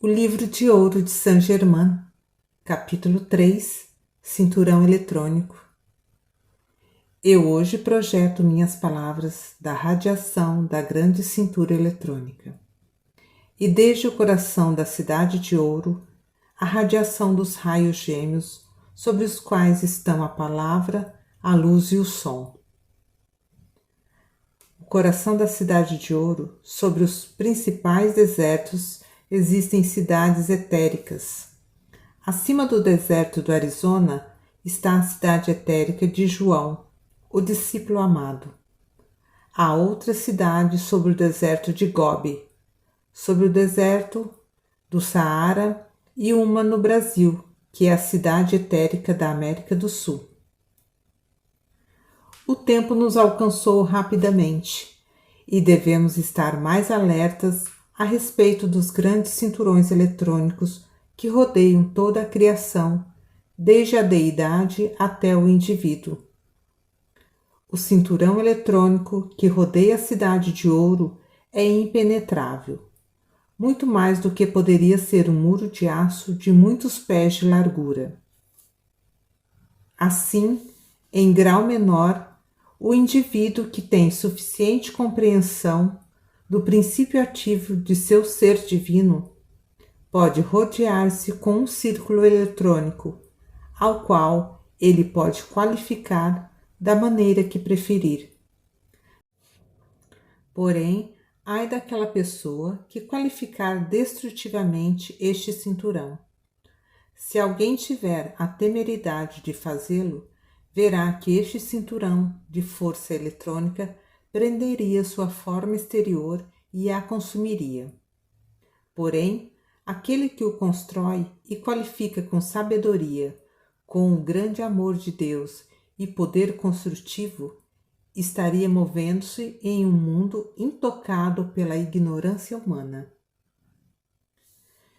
O livro de ouro de Saint-Germain, capítulo 3, Cinturão eletrônico. Eu hoje projeto minhas palavras da radiação da grande cintura eletrônica. E desde o coração da cidade de ouro, a radiação dos raios gêmeos, sobre os quais estão a palavra, a luz e o som. O coração da cidade de ouro, sobre os principais desertos, existem cidades etéricas. Acima do deserto do Arizona está a cidade etérica de João, o discípulo amado. Há outra cidade sobre o deserto de Gobi, sobre o deserto do Saara, e uma no Brasil, que é a cidade etérica da América do Sul. O tempo nos alcançou rapidamente e devemos estar mais alertas a respeito dos grandes cinturões eletrônicos que rodeiam toda a criação, desde a deidade até o indivíduo. O cinturão eletrônico que rodeia a cidade de ouro é impenetrável, muito mais do que poderia ser um muro de aço de muitos pés de largura. Assim, em grau menor, o indivíduo que tem suficiente compreensão do princípio ativo de seu ser divino pode rodear-se com um círculo eletrônico, ao qual ele pode qualificar da maneira que preferir. Porém, ai daquela pessoa que qualificar destrutivamente este cinturão. Se alguém tiver a temeridade de fazê-lo, verá que este cinturão de força eletrônica prenderia sua forma exterior e a consumiria. Porém, aquele que o constrói e qualifica com sabedoria, com o grande amor de Deus e poder construtivo, estaria movendo-se em um mundo intocado pela ignorância humana.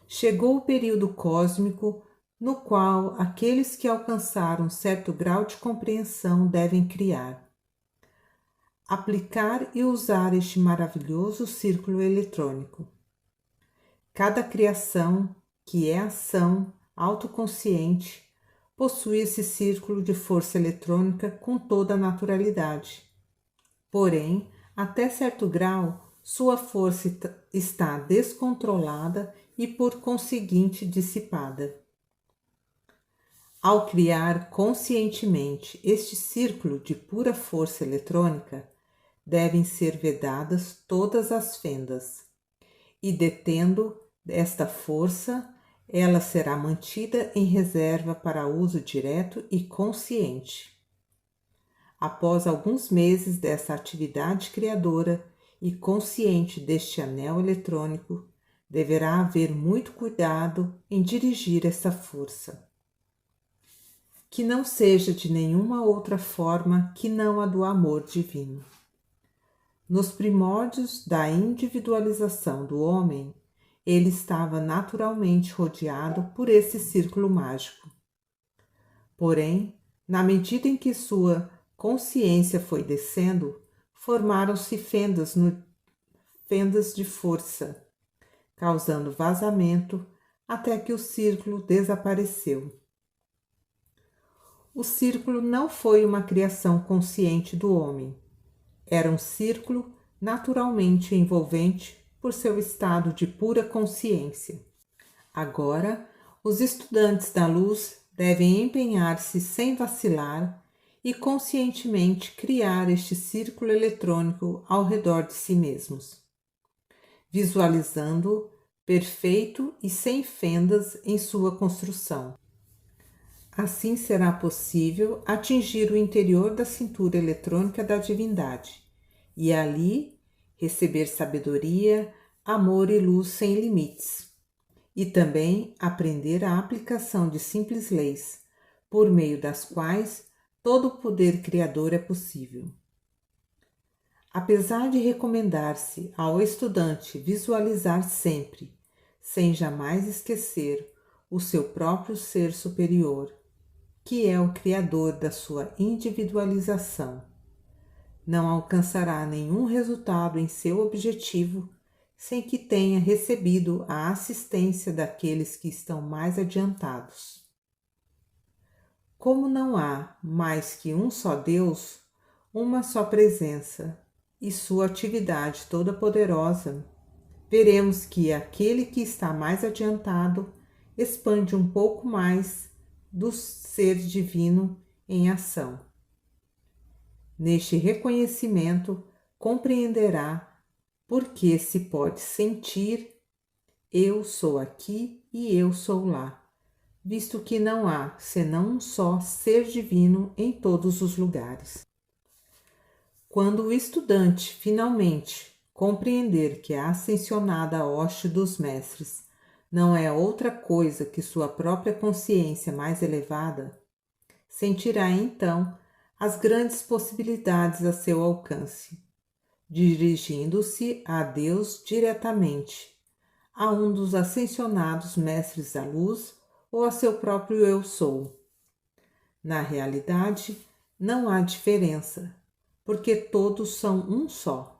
Chegou o período cósmico no qual aqueles que alcançaram certo grau de compreensão devem criar, aplicar e usar este maravilhoso círculo eletrônico. Cada criação, que é ação autoconsciente, possui esse círculo de força eletrônica com toda a naturalidade. Porém, até certo grau, sua força está descontrolada e, por conseguinte, dissipada. Ao criar conscientemente este círculo de pura força eletrônica, devem ser vedadas todas as fendas, e detendo esta força, ela será mantida em reserva para uso direto e consciente. Após alguns meses dessa atividade criadora e consciente deste anel eletrônico, deverá haver muito cuidado em dirigir essa força, que não seja de nenhuma outra forma que não a do amor divino. Nos primórdios da individualização do homem, ele estava naturalmente rodeado por esse círculo mágico. Porém, na medida em que sua consciência foi descendo, formaram-se fendas de força, causando vazamento até que o círculo desapareceu. O círculo não foi uma criação consciente do homem. Era um círculo naturalmente envolvente por seu estado de pura consciência. Agora, os estudantes da luz devem empenhar-se sem vacilar e conscientemente criar este círculo eletrônico ao redor de si mesmos, visualizando-o perfeito e sem fendas em sua construção. Assim será possível atingir o interior da cintura eletrônica da divindade e ali receber sabedoria, amor e luz sem limites, e também aprender a aplicação de simples leis, por meio das quais todo o poder criador é possível. Apesar de recomendar-se ao estudante visualizar sempre, sem jamais esquecer, o seu próprio ser superior, que é o criador da sua individualização, não alcançará nenhum resultado em seu objetivo sem que tenha recebido a assistência daqueles que estão mais adiantados. Como não há mais que um só Deus, uma só presença e sua atividade toda poderosa, veremos que aquele que está mais adiantado expande um pouco mais do ser divino em ação. Neste reconhecimento, compreenderá por que se pode sentir eu sou aqui e eu sou lá, visto que não há senão um só ser divino em todos os lugares. Quando o estudante finalmente compreender que a ascensionada hoste dos mestres não é outra coisa que sua própria consciência mais elevada, sentirá então as grandes possibilidades a seu alcance, dirigindo-se a Deus diretamente, a um dos ascensionados mestres da luz ou a seu próprio eu sou. Na realidade, não há diferença, porque todos são um só.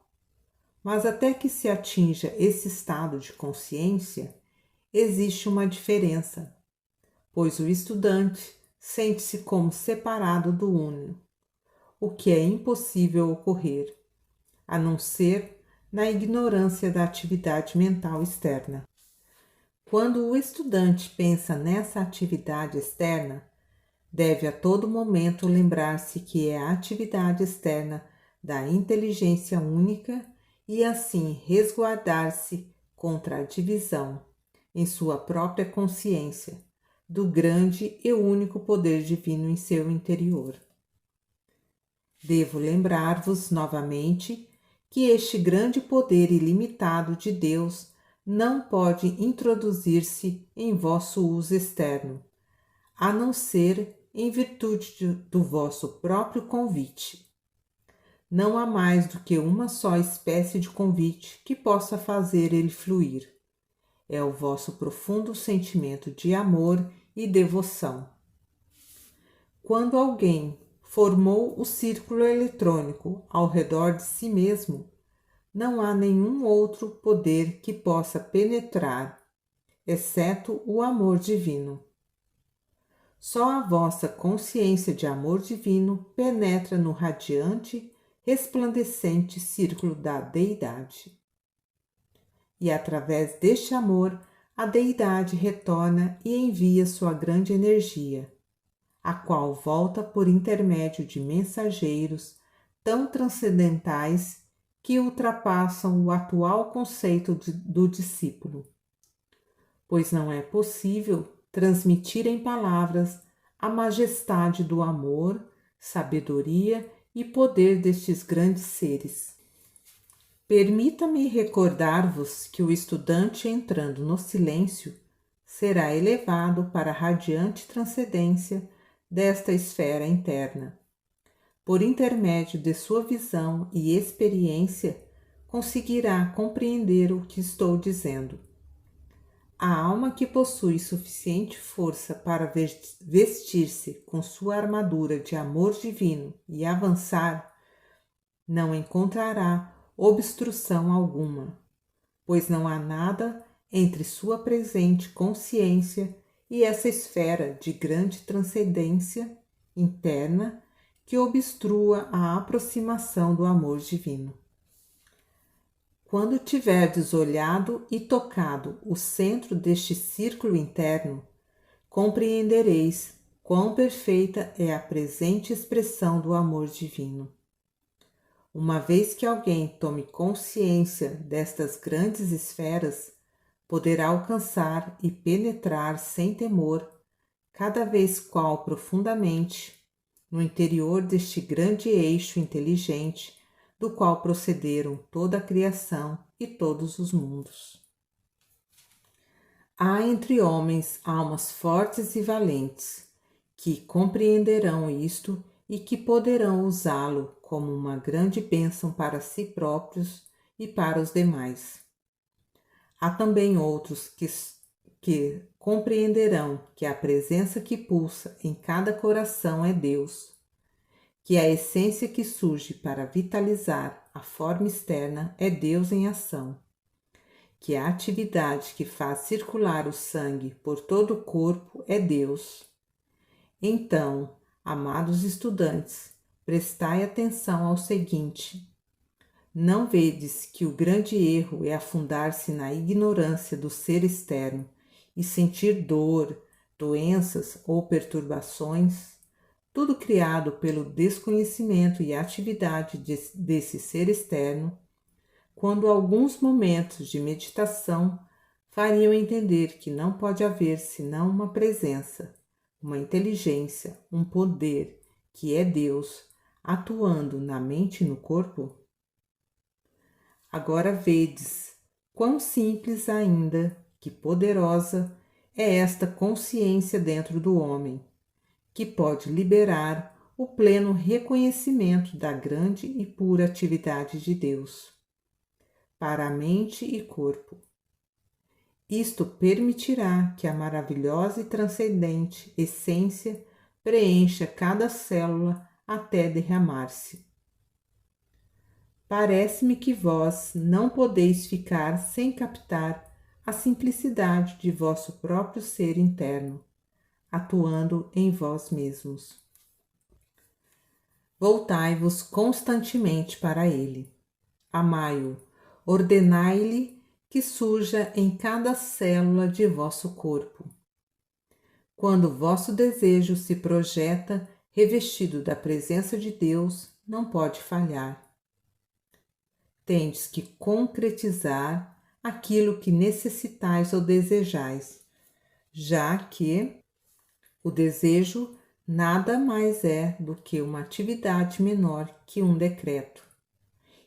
Mas até que se atinja esse estado de consciência, existe uma diferença, pois o estudante sente-se como separado do Uno, o que é impossível ocorrer, a não ser na ignorância da atividade mental externa. Quando o estudante pensa nessa atividade externa, deve a todo momento lembrar-se que é a atividade externa da inteligência única e assim resguardar-se contra a divisão, em sua própria consciência, do grande e único poder divino em seu interior. Devo lembrar-vos novamente que este grande poder ilimitado de Deus não pode introduzir-se em vosso uso externo, a não ser em virtude do vosso próprio convite. Não há mais do que uma só espécie de convite que possa fazer ele fluir. É o vosso profundo sentimento de amor e devoção. Quando alguém formou o círculo eletrônico ao redor de si mesmo, não há nenhum outro poder que possa penetrar, exceto o amor divino. Só a vossa consciência de amor divino penetra no radiante, resplandecente círculo da Deidade. E através deste amor, a Deidade retorna e envia sua grande energia, a qual volta por intermédio de mensageiros tão transcendentais que ultrapassam o atual conceito do discípulo, pois não é possível transmitir em palavras a majestade do amor, sabedoria e poder destes grandes seres. Permita-me recordar-vos que o estudante entrando no silêncio será elevado para a radiante transcendência desta esfera interna. Por intermédio de sua visão e experiência, conseguirá compreender o que estou dizendo. A alma que possui suficiente força para vestir-se com sua armadura de amor divino e avançar, não encontrará obstrução alguma, pois não há nada entre sua presente consciência e essa esfera de grande transcendência interna que obstrua a aproximação do amor divino. Quando tiverdes olhado e tocado o centro deste círculo interno, compreendereis quão perfeita é a presente expressão do amor divino. Uma vez que alguém tome consciência destas grandes esferas, poderá alcançar e penetrar sem temor, cada vez qual profundamente, no interior deste grande eixo inteligente, do qual procederam toda a criação e todos os mundos. Há entre homens almas fortes e valentes, que compreenderão isto e que poderão usá-lo como uma grande bênção para si próprios e para os demais. Há também outros que compreenderão que a presença que pulsa em cada coração é Deus, que a essência que surge para vitalizar a forma externa é Deus em ação, que a atividade que faz circular o sangue por todo o corpo é Deus. Então, amados estudantes, prestai atenção ao seguinte: não vedes que o grande erro é afundar-se na ignorância do ser externo e sentir dor, doenças ou perturbações, tudo criado pelo desconhecimento e atividade desse ser externo, quando alguns momentos de meditação fariam entender que não pode haver senão uma presença, uma inteligência, um poder, que é Deus, atuando na mente e no corpo? Agora vedes quão simples ainda que poderosa é esta consciência dentro do homem, que pode liberar o pleno reconhecimento da grande e pura atividade de Deus para a mente e corpo. Isto permitirá que a maravilhosa e transcendente essência preencha cada célula até derramar-se. Parece-me que vós não podeis ficar sem captar a simplicidade de vosso próprio ser interno, atuando em vós mesmos. Voltai-vos constantemente para ele. Amai-o, ordenai-lhe que surja em cada célula de vosso corpo. Quando vosso desejo se projeta revestido da presença de Deus, não pode falhar. Tendes que concretizar aquilo que necessitais ou desejais, já que o desejo nada mais é do que uma atividade menor que um decreto,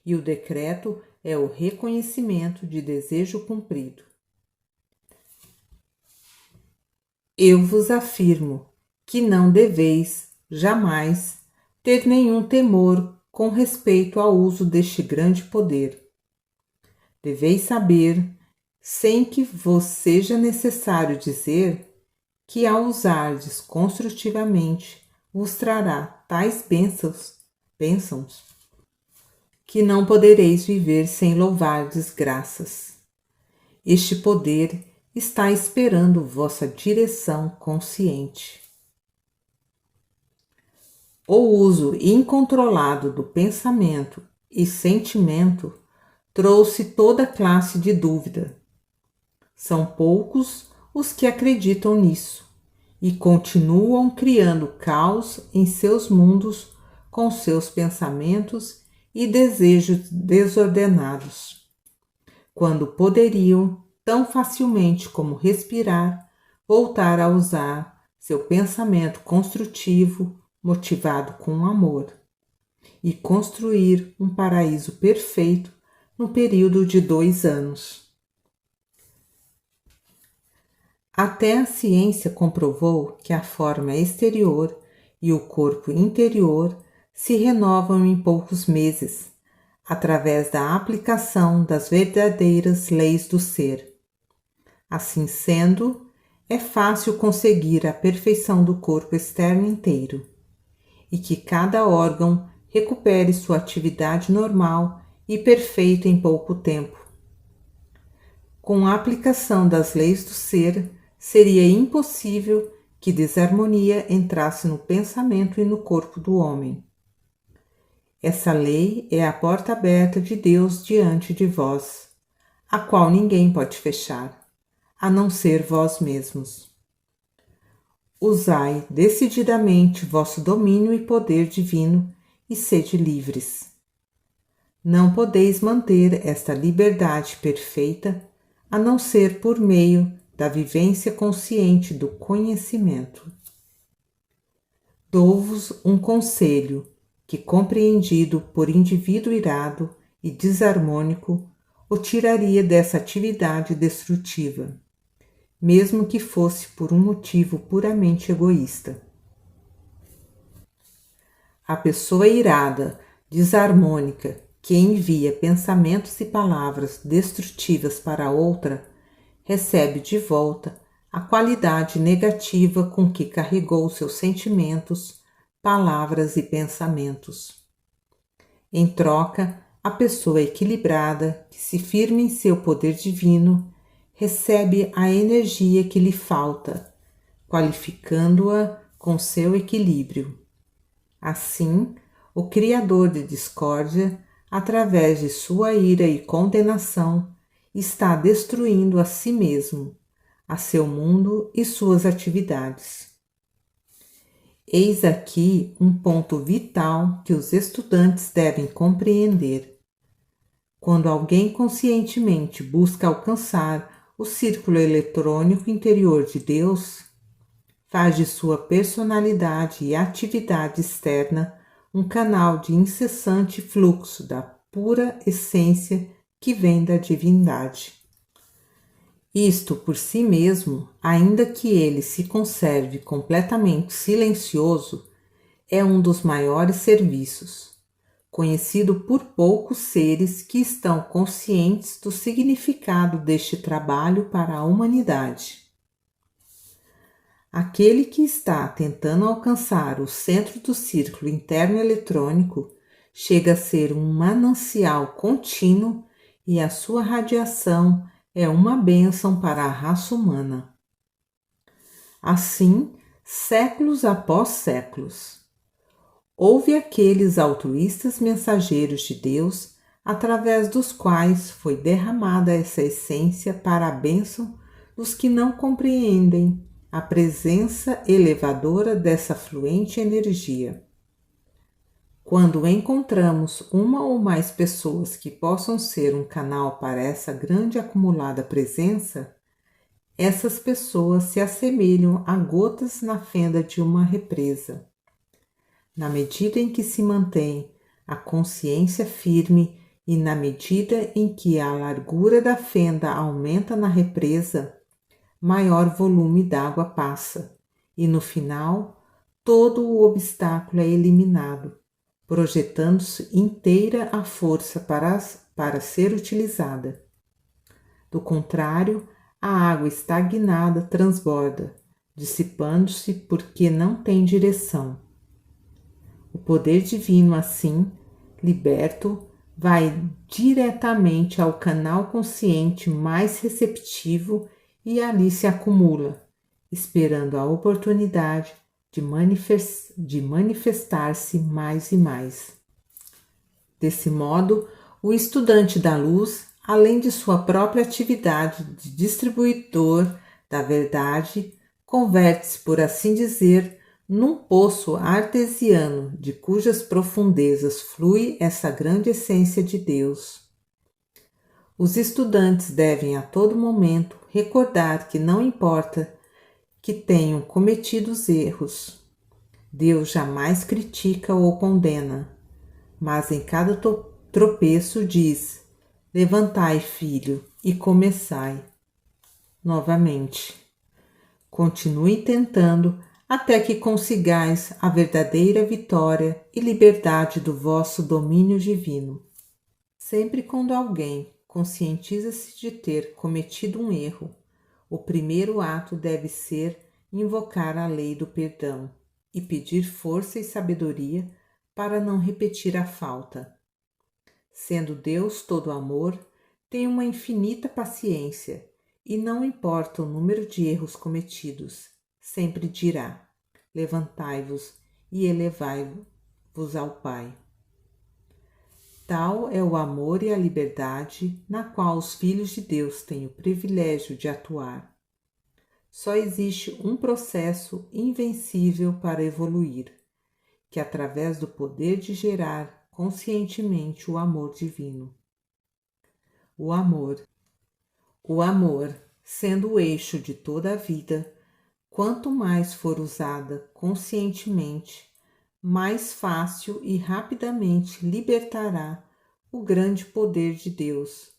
e o decreto é o reconhecimento de desejo cumprido. Eu vos afirmo que não deveis, jamais, ter nenhum temor com respeito ao uso deste grande poder. Deveis saber, sem que vos seja necessário dizer, que ao usardes construtivamente vos trará tais bênçãos, que não podereis viver sem louvardes graças. Este poder está esperando vossa direção consciente. O uso incontrolado do pensamento e sentimento trouxe toda classe de dúvida. São poucos os que acreditam nisso e continuam criando caos em seus mundos com seus pensamentos e desejos desordenados, quando poderiam, tão facilmente como respirar, voltar a usar seu pensamento construtivo, motivado com amor, e construir um paraíso perfeito no período de 2 anos. Até a ciência comprovou que a forma exterior e o corpo interior se renovam em poucos meses, através da aplicação das verdadeiras leis do ser. Assim sendo, é fácil conseguir a perfeição do corpo externo inteiro, e que cada órgão recupere sua atividade normal e perfeita em pouco tempo. Com a aplicação das leis do ser, seria impossível que desarmonia entrasse no pensamento e no corpo do homem. Essa lei é a porta aberta de Deus diante de vós, a qual ninguém pode fechar, a não ser vós mesmos. Usai decididamente vosso domínio e poder divino e sede livres. Não podeis manter esta liberdade perfeita a não ser por meio da vivência consciente do conhecimento. Dou-vos um conselho que, compreendido por indivíduo irado e desarmônico, o tiraria dessa atividade destrutiva, mesmo que fosse por um motivo puramente egoísta. A pessoa irada, desarmônica, que envia pensamentos e palavras destrutivas para outra, recebe de volta a qualidade negativa com que carregou seus sentimentos, palavras e pensamentos. Em troca, a pessoa equilibrada, que se firma em seu poder divino, recebe a energia que lhe falta, qualificando-a com seu equilíbrio. Assim, o criador de discórdia, através de sua ira e condenação, está destruindo a si mesmo, a seu mundo e suas atividades. Eis aqui um ponto vital que os estudantes devem compreender. Quando alguém conscientemente busca alcançar o círculo eletrônico interior de Deus, faz de sua personalidade e atividade externa um canal de incessante fluxo da pura essência que vem da divindade. Isto por si mesmo, ainda que ele se conserve completamente silencioso, é um dos maiores serviços, conhecido por poucos seres que estão conscientes do significado deste trabalho para a humanidade. Aquele que está tentando alcançar o centro do círculo interno eletrônico chega a ser um manancial contínuo e a sua radiação é uma bênção para a raça humana. Assim, séculos após séculos, houve aqueles altruístas mensageiros de Deus através dos quais foi derramada essa essência para a bênção dos que não compreendem a presença elevadora dessa fluente energia. Quando encontramos uma ou mais pessoas que possam ser um canal para essa grande acumulada presença, essas pessoas se assemelham a gotas na fenda de uma represa. Na medida em que se mantém a consciência firme e na medida em que a largura da fenda aumenta na represa, maior volume d'água passa e, no final, todo o obstáculo é eliminado, projetando-se inteira a força para ser utilizada. Do contrário, a água estagnada transborda, dissipando-se porque não tem direção. O poder divino, assim, liberto, vai diretamente ao canal consciente mais receptivo e ali se acumula, esperando a oportunidade de manifestar-se mais e mais. Desse modo, o estudante da luz, além de sua própria atividade de distribuidor da verdade, converte-se, por assim dizer, num poço artesiano de cujas profundezas flui essa grande essência de Deus. Os estudantes devem a todo momento recordar que não importa que tenham cometido erros, Deus jamais critica ou condena, mas em cada tropeço diz: levantai, filho, e começai. Novamente, continue tentando até que consigais a verdadeira vitória e liberdade do vosso domínio divino. Sempre quando alguém conscientiza-se de ter cometido um erro, o primeiro ato deve ser invocar a lei do perdão e pedir força e sabedoria para não repetir a falta. Sendo Deus todo amor, tem uma infinita paciência e não importa o número de erros cometidos, sempre dirá: levantai-vos e elevai-vos ao Pai. Tal é o amor e a liberdade na qual os filhos de Deus têm o privilégio de atuar. Só existe um processo invencível para evoluir, que é através do poder de gerar conscientemente o amor divino. O amor, sendo o eixo de toda a vida, quanto mais for usada conscientemente, mais fácil e rapidamente libertará o grande poder de Deus,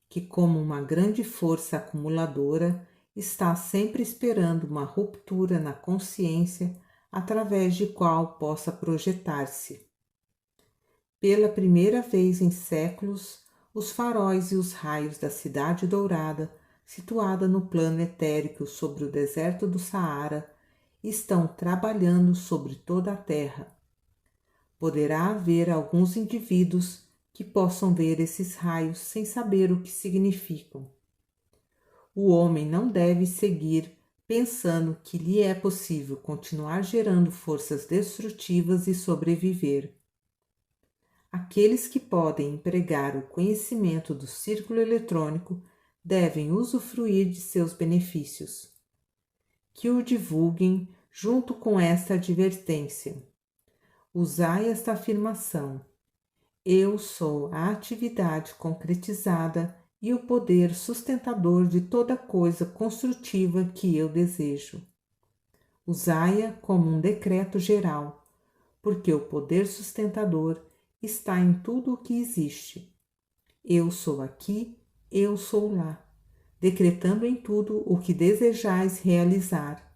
que, como uma grande força acumuladora, está sempre esperando uma ruptura na consciência através de qual possa projetar-se. Pela primeira vez em séculos, os faróis e os raios da Cidade Dourada, situada no plano etérico sobre o deserto do Saara, estão trabalhando sobre toda a Terra. Poderá haver alguns indivíduos que possam ver esses raios sem saber o que significam. O homem não deve seguir pensando que lhe é possível continuar gerando forças destrutivas e sobreviver. Aqueles que podem empregar o conhecimento do círculo eletrônico devem usufruir de seus benefícios. Que o divulguem junto com esta advertência. Usai esta afirmação: eu sou a atividade concretizada e o poder sustentador de toda coisa construtiva que eu desejo. Usai-a como um decreto geral, porque o poder sustentador está em tudo o que existe. Eu sou aqui, eu sou lá, decretando em tudo o que desejais realizar.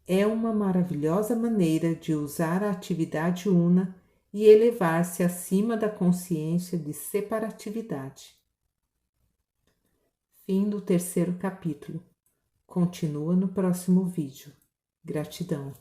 É uma maravilhosa maneira de usar a atividade una e elevar-se acima da consciência de separatividade. Fim do 3º capítulo. Continua no próximo vídeo. Gratidão.